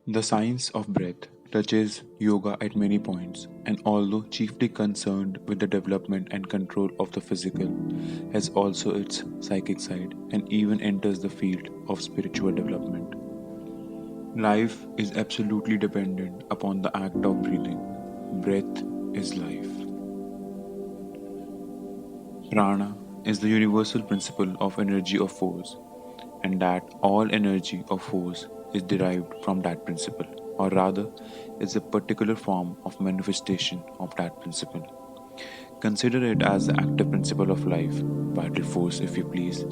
The science of breath touches yoga at many points, and although chiefly concerned with the development and control of the physical, has also its psychic side and even enters the field of spiritual development. Life is absolutely dependent upon the act of breathing. Breath is life. Prana is the universal principle of energy of force, and that all energy of force is derived from that principle, or rather, is a particular form of manifestation of that principle. Consider it as the active principle of life, vital force if you please.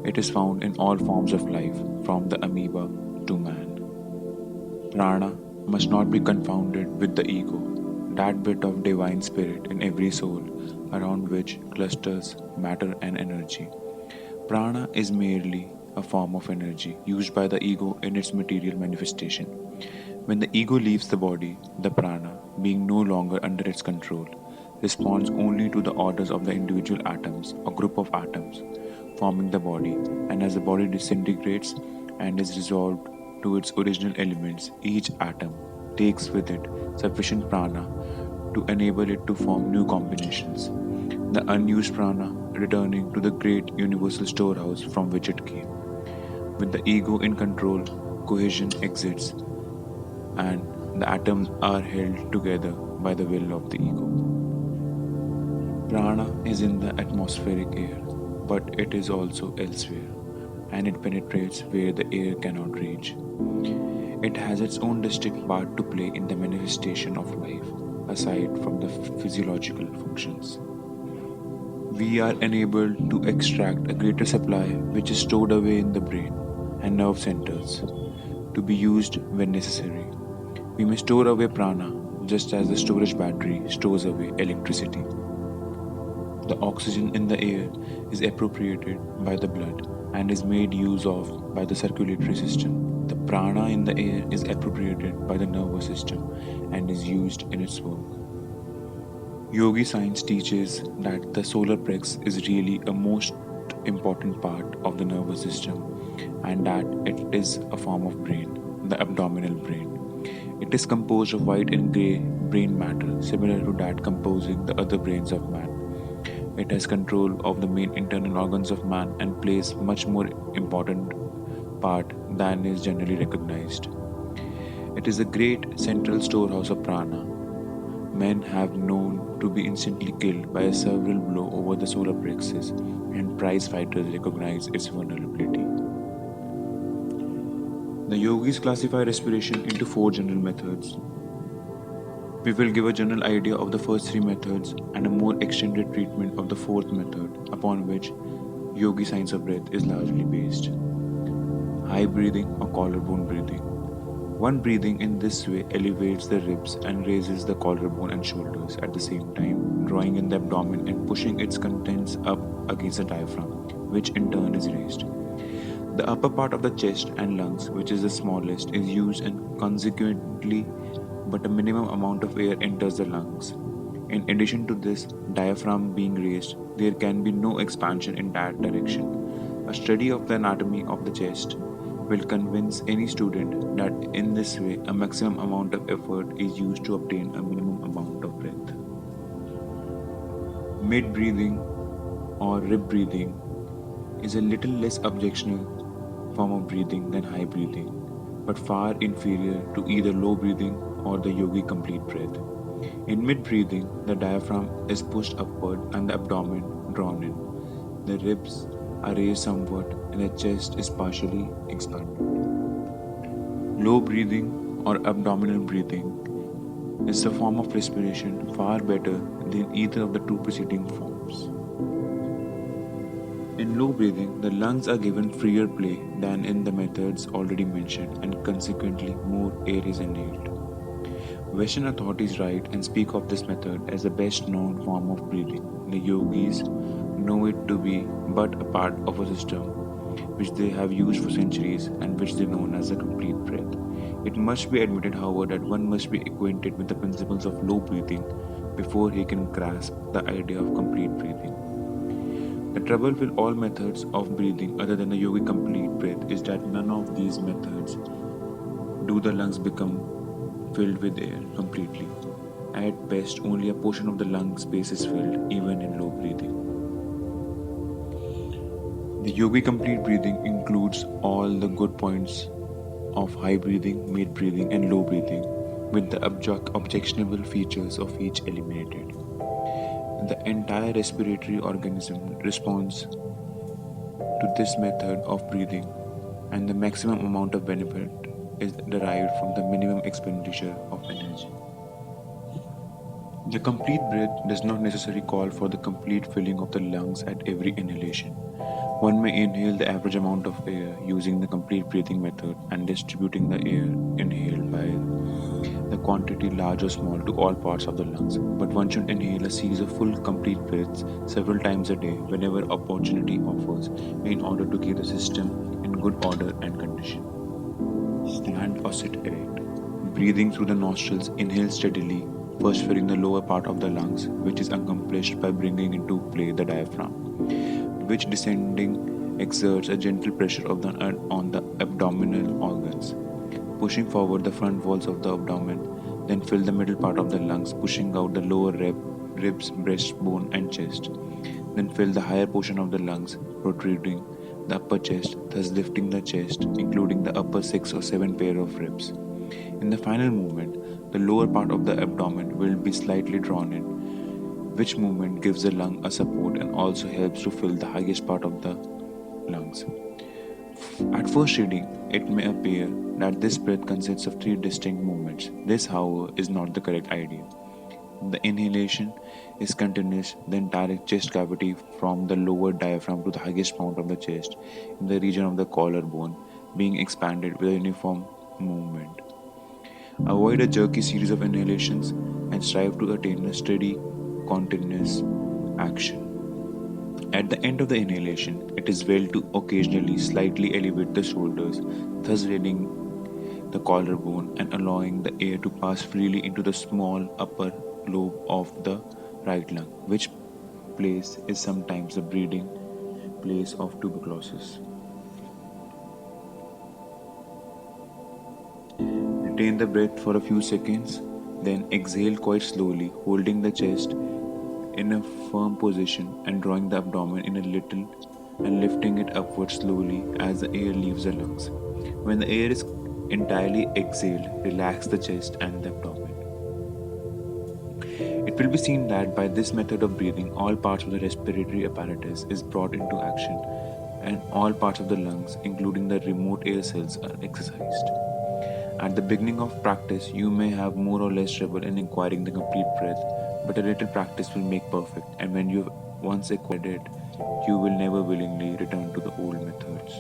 It is found in all forms of life, from the amoeba to man. Prana must not be confounded with the ego, that bit of divine spirit in every soul around which clusters matter and energy. Prana is merely a form of energy used by the ego in its material manifestation. When the ego leaves the body, the prana, being no longer under its control, responds only to the orders of the individual atoms or group of atoms forming the body, and as the body disintegrates and is resolved to its original elements, each atom takes with it sufficient prana to enable it to form new combinations, the unused prana returning to the great universal storehouse from which it came. With the ego in control, cohesion exists, and the atoms are held together by the will of the ego. Prana is in the atmospheric air, but it is also elsewhere, and it penetrates where the air cannot reach. It has its own distinct part to play in the manifestation of life, aside from the physiological functions. We are enabled to extract a greater supply which is stored away in the brain and nerve centers to be used when necessary. We may store away prana just as the storage battery stores away electricity. The oxygen in the air is appropriated by the blood and is made use of by the circulatory system. The prana in the air is appropriated by the nervous system and is used in its work. Yogi science teaches that the solar plex is really a most important part of the nervous system and that it is a form of brain, the abdominal brain. It is composed of white and grey brain matter similar to that composing the other brains of man. It has control of the main internal organs of man and plays much more important part than is generally recognized. It is a great central storehouse of prana. Men have known to be instantly killed by a several blow over the solar plexus, and prize fighters recognize its vulnerability. The yogis classify respiration into four general methods. We will give a general idea of the first three methods and a more extended treatment of the fourth method, upon which yogi science of breath is largely based. High breathing or collarbone breathing. One breathing in this way elevates the ribs and raises the collarbone and shoulders at the same time, drawing in the abdomen and pushing its contents up against the diaphragm, which in turn is raised. The upper part of the chest and lungs, which is the smallest, is used and consequently, but a minimum amount of air enters the lungs. In addition to this diaphragm being raised, there can be no expansion in that direction. A study of the anatomy of the chest will convince any student that in this way a maximum amount of effort is used to obtain a minimum amount of breath. Mid breathing or rib breathing is a little less objectionable form of breathing than high breathing, but far inferior to either low breathing or the yogi complete breath. In mid breathing, the diaphragm is pushed upward and the abdomen drawn in. The ribs are raised somewhat and the chest is partially expanded. Low breathing or abdominal breathing is a form of respiration far better than either of the two preceding forms. In low breathing, the lungs are given freer play than in the methods already mentioned, and consequently more air is inhaled. Western authorities write and speak of this method as the best known form of breathing. The yogis know it to be but a part of a system which they have used for centuries and which they know as the complete breath. It must be admitted, however, that one must be acquainted with the principles of low breathing before he can grasp the idea of complete breathing. The trouble with all methods of breathing other than the yogi complete breath is that none of these methods do the lungs become filled with air completely. At best, only a portion of the lung space is filled, even in low breathing. The yogi complete breathing includes all the good points of high breathing, mid breathing, and low breathing, with the objectionable features of each eliminated. The entire respiratory organism responds to this method of breathing, and the maximum amount of benefit is derived from the minimum expenditure of energy. The complete breath does not necessarily call for the complete filling of the lungs at every inhalation. One may inhale the average amount of air using the complete breathing method and distributing the air inhaled by the quantity large or small to all parts of the lungs. But one should inhale a series of full complete breaths several times a day whenever opportunity offers in order to keep the system in good order and condition. Stand or sit erect. Breathing through the nostrils, inhale steadily, first filling the lower part of the lungs, which is accomplished by bringing into play the diaphragm, which descending exerts a gentle pressure on the abdominal organs, pushing forward the front walls of the abdomen, then fill the middle part of the lungs, pushing out the lower ribs, breastbone, and chest. Then fill the higher portion of the lungs, protruding the upper chest, thus lifting the chest, including the upper 6 or 7 pair of ribs. In the final movement, the lower part of the abdomen will be slightly drawn in, which movement gives the lung a support and also helps to fill the highest part of the lungs. At first reading, it may appear that this breath consists of 3 distinct movements. This, however, is not the correct idea. The inhalation is continuous, the entire chest cavity from the lower diaphragm to the highest point of the chest in the region of the collarbone being expanded with a uniform movement. Avoid a jerky series of inhalations and strive to attain a steady, continuous action. At the end of the inhalation, it is well to occasionally slightly elevate the shoulders, thus raising the collarbone and allowing the air to pass freely into the small upper lobe of the right lung, which place is sometimes the breathing place of tuberculosis. Retain the breath for a few seconds, then exhale quite slowly, holding the chest in a firm position and drawing the abdomen in a little and lifting it upward slowly as the air leaves the lungs. When the air is entirely exhaled, relax the chest and the abdomen. It will be seen that by this method of breathing, all parts of the respiratory apparatus is brought into action and all parts of the lungs, including the remote air cells, are exercised. At the beginning of practice, you may have more or less trouble in acquiring the complete breath, but a little practice will make perfect, and when you've once acquired it, you will never willingly return to the old methods.